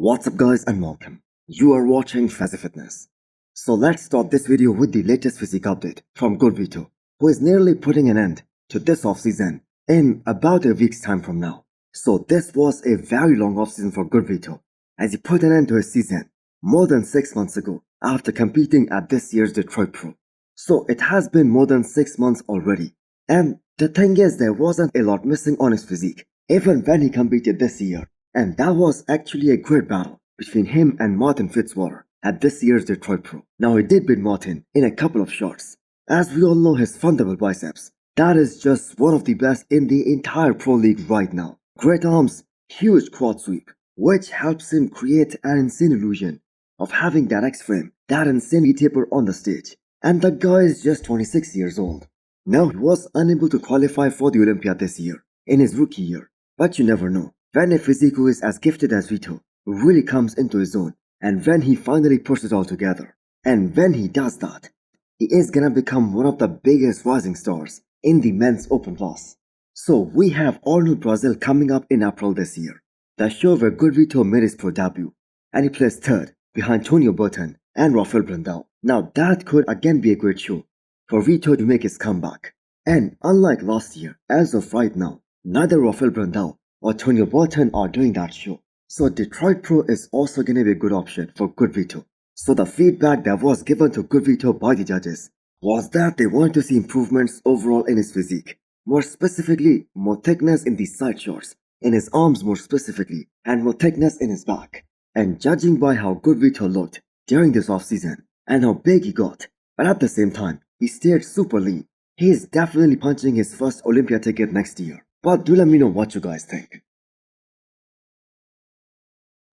What's up guys and welcome. You are watching Fazi Fitness. So let's start this video with the latest physique update from Vito, who is nearly putting an end to this off-season in about a week's time from now. So this was a very long off-season for Vito, as he put an end to his season more than 6 months ago after competing at this year's Detroit Pro. So it has been more than 6 months already, and the thing is there wasn't a lot missing on his physique even when he competed this year. And that was actually a great battle between him and Martin Fitzwater at this year's Detroit Pro. Now he did beat Martin in a couple of shots. As we all know, his front double biceps, that is just one of the best in the entire pro league right now. Great arms, huge quad sweep, which helps him create an insane illusion of having that X-frame, that insanely taper on the stage. And the guy is just 26 years old. Now he was unable to qualify for the Olympia this year, in his rookie year, but you never know. When a physique who is as gifted as Vito really comes into his own, and when he finally puts it all together, and when he does that, he is gonna become one of the biggest rising stars in the men's open class. So we have Arnold Brazil coming up in April this year, the show where Vito made his pro debut, and he placed third behind Tonio Burton and Rafael Brandao. Now that could again be a great show for Vito to make his comeback. And unlike last year, as of right now, neither Rafael Brandao or Tonio Burton are doing that show. So Detroit Pro is also going to be a good option for Vito. So the feedback that was given to Vito by the judges was that they want to see improvements overall in his physique. More specifically, more thickness in the side shorts, in his arms more specifically, and more thickness in his back. And judging by how Vito looked during this offseason and how big he got, but at the same time, he stayed super lean. He is definitely punching his first Olympia ticket next year. But do let me know what you guys think.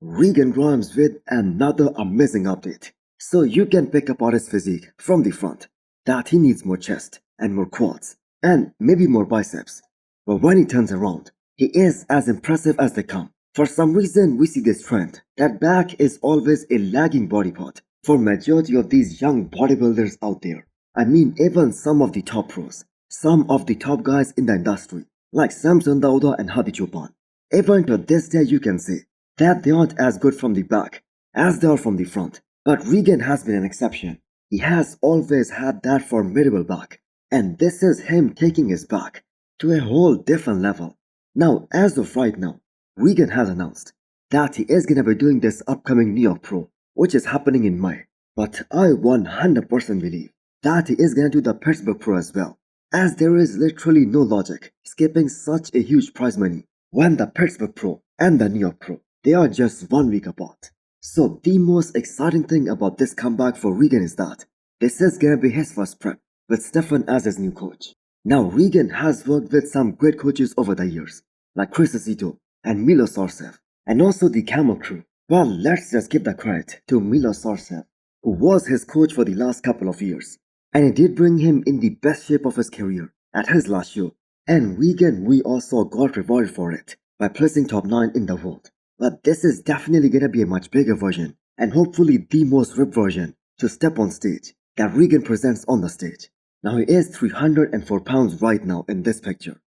Regan rhymes with another amazing update. So you can pick apart his physique from the front, that he needs more chest and more quads and maybe more biceps. But when he turns around, he is as impressive as they come. For some reason we see this trend that back is always a lagging body part for majority of these young bodybuilders out there. I mean even some of the top pros, some of the top guys in the industry, like Samson Dauda and Hadi Chopin. Even to this day you can say that they aren't as good from the back as they are from the front. But Regan has been an exception. He has always had that formidable back, and this is him taking his back to a whole different level. Now as of right now, Regan has announced that he is gonna be doing this upcoming New York Pro, which is happening in May. But I 100% believe that he is gonna do the Pittsburgh Pro as well, as there is literally no logic skipping such a huge prize money when the Pittsburgh Pro and the New York Pro, they are just 1 week apart. So the most exciting thing about this comeback for Regan is that this is gonna be his first prep with Stefan as his new coach. Now Regan has worked with some great coaches over the years, like Chris Zito and Milo Sarcev, and also the Camel Crew. Well, let's just give the credit to Milo Sarcev, who was his coach for the last couple of years. And it did bring him in the best shape of his career at his last show. And Regan, we also got rewarded for it by placing top 9 in the world. But this is definitely gonna be a much bigger version, and hopefully the most ripped version to step on stage that Regan presents on the stage. Now he is 304 pounds right now in this picture.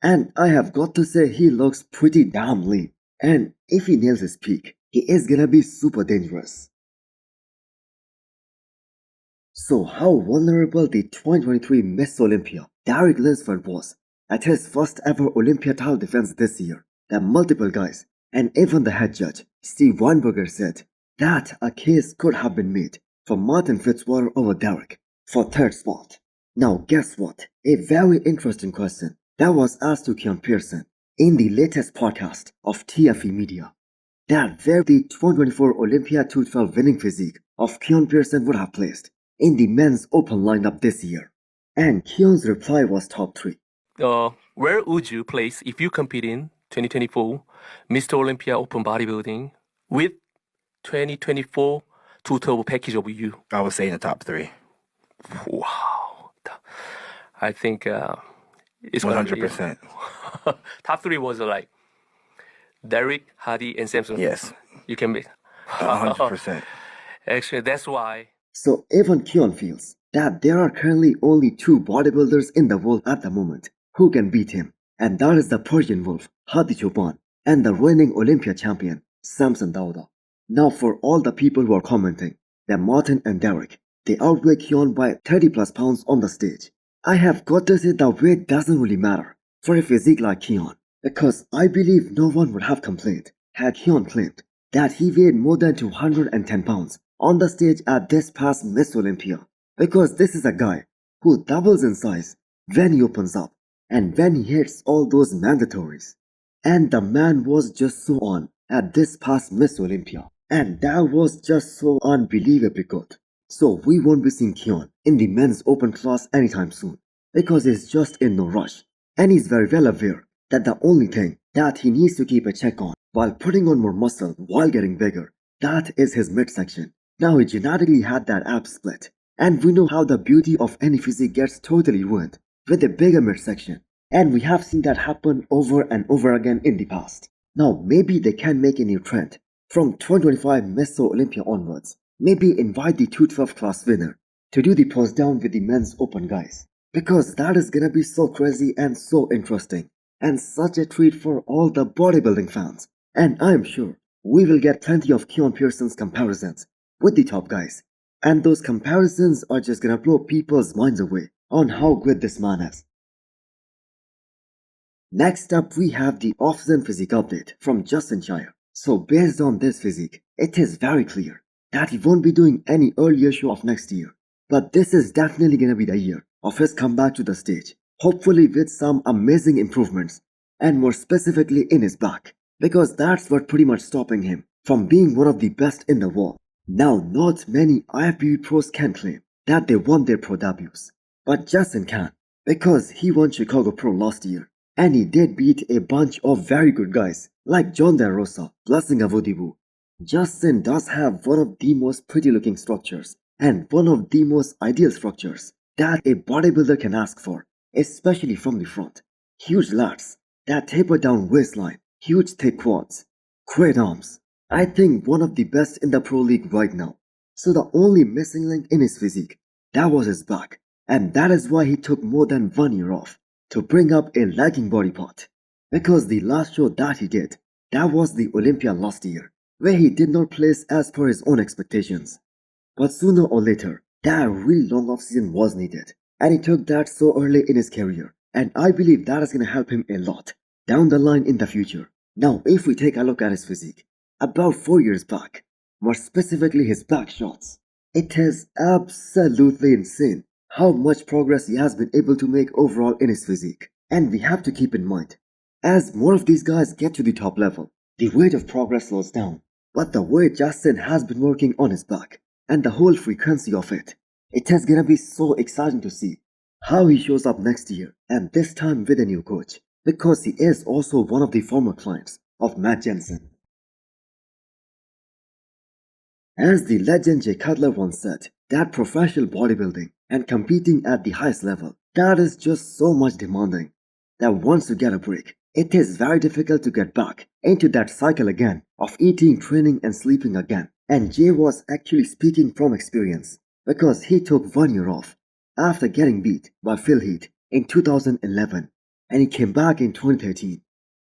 And I have got to say he looks pretty damn lean. And if he nails his peak, he is gonna be super dangerous. So how vulnerable the 2023 Miss Olympia Derek Linsford was at his first ever Olympia title defense this year, that multiple guys and even the head judge Steve Weinberger said that a case could have been made for Martin Fitzwater over Derek for third spot. Now guess what? A very interesting question that was asked to Keone Pearson in the latest podcast of TFE Media, that where the 2024 Olympia 212 winning physique of Keone Pearson would have placed in the men's open lineup this year. And Keone's reply was top 3. Where would you place if you compete in 2024 Mr. Olympia Open Bodybuilding with 2024 two turbo package of you? I would say in the top 3. Wow. I think it's 100%. Top 3 was like Derek, Hadi, and Samson. Yes. You can be 100%. Actually, that's why. So even Keone feels that there are currently only 2 bodybuilders in the world at the moment who can beat him, and that is the Persian Wolf, Hadi Chopin, and the reigning Olympia champion, Samson Dauda. Now for all the people who are commenting that Martin and Derek, they outweigh Keone by 30 plus pounds on the stage. I have got to say that weight doesn't really matter for a physique like Keone, because I believe no one would have complained had Keone claimed that he weighed more than 210 pounds on the stage at this past Miss Olympia, because this is a guy who doubles in size when he opens up and when he hits all those mandatories. And the man was just so on at this past Miss Olympia, and that was just so unbelievably good. So we won't be seeing Keone in the men's open class anytime soon, because he's just in no rush, and he's very well aware that the only thing that he needs to keep a check on while putting on more muscle while getting bigger, that is his midsection. Now he genetically had that ab split, and we know how the beauty of any physique gets totally ruined with a bigger midsection, and we have seen that happen over and over again in the past. Now maybe they can make a new trend from 2025 Miss Olympia onwards. Maybe invite the 212 class winner to do the pose down with the men's open guys, because that is gonna be so crazy and so interesting and such a treat for all the bodybuilding fans. And I am sure we will get plenty of Keone Pearson's comparisons with the top guys, and those comparisons are just gonna blow people's minds away on how good this man is. Next up we have the off-season physique update from Justin Shire. So based on this physique, it is very clear that he won't be doing any earlier show of next year, but this is definitely gonna be the year of his comeback to the stage, hopefully with some amazing improvements, and more specifically in his back, because that's what pretty much stopping him from being one of the best in the world. Now not many IFBB pros can claim that they won their pro debuts, but Justin can, because he won Chicago Pro last year, and he did beat a bunch of very good guys like John De Rosa, Blessing Avodibu. Justin does have one of the most pretty looking structures and one of the most ideal structures that a bodybuilder can ask for, especially from the front. Huge lats, that taper down waistline, huge thick quads, great arms. I think one of the best in the pro league right now. So the only missing link in his physique, that was his back, and that is why he took more than 1 year off to bring up a lagging body part. Because the last show that he did, that was the Olympia last year, where he did not place as per his own expectations. But sooner or later, that really long off season was needed, and he took that so early in his career, and I believe that is going to help him a lot down the line in the future. Now if we take a look at his physique, about 4 years back, more specifically his back shots, it is absolutely insane how much progress he has been able to make overall in his physique. And we have to keep in mind, as more of these guys get to the top level, the rate of progress slows down. But the way Justin has been working on his back and the whole frequency of it, it is gonna be so exciting to see how he shows up next year, and this time with a new coach, because he is also one of the former clients of Matt Jensen. As the legend Jay Cutler once said, that professional bodybuilding and competing at the highest level, that is just so much demanding that once you get a break, it is very difficult to get back into that cycle again of eating, training and sleeping again. And Jay was actually speaking from experience, because he took 1 year off after getting beat by Phil Heath in 2011, and he came back in 2013.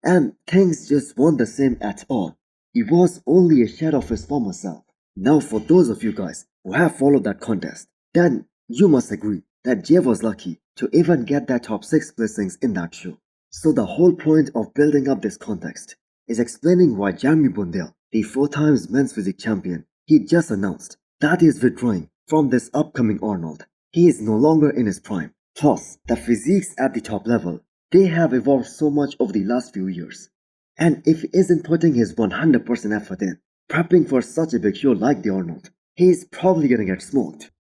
And things just weren't the same at all. He was only a shadow of his former self. Now for those of you guys who have followed that contest, then you must agree that Jay was lucky to even get that top 6 placings in that show. So the whole point of building up this context is explaining why Jeremy Bundell, the 4 times men's physique champion, he just announced that he is withdrawing from this upcoming Arnold. He is no longer in his prime. Plus, the physiques at the top level, they have evolved so much over the last few years. And if he isn't putting his 100% effort in, prepping for such a big show like the Arnold, he is probably gonna get smoked.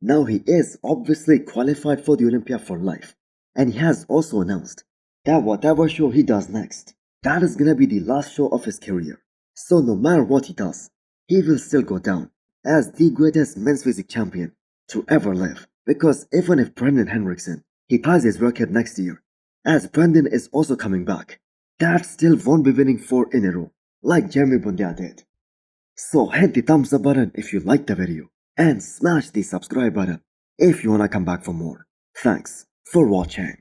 Now he is obviously qualified for the Olympia for life, and he has also announced that whatever show he does next, that is gonna be the last show of his career. So no matter what he does, he will still go down as the greatest men's physique champion to ever live. Because even if Brendan Henriksen, he ties his record next year, as Brendan is also coming back, that still won't be winning 4 in a row like Jeremy Bundell did. So hit the thumbs up button if you liked the video, and smash the subscribe button if you wanna come back for more. Thanks for watching.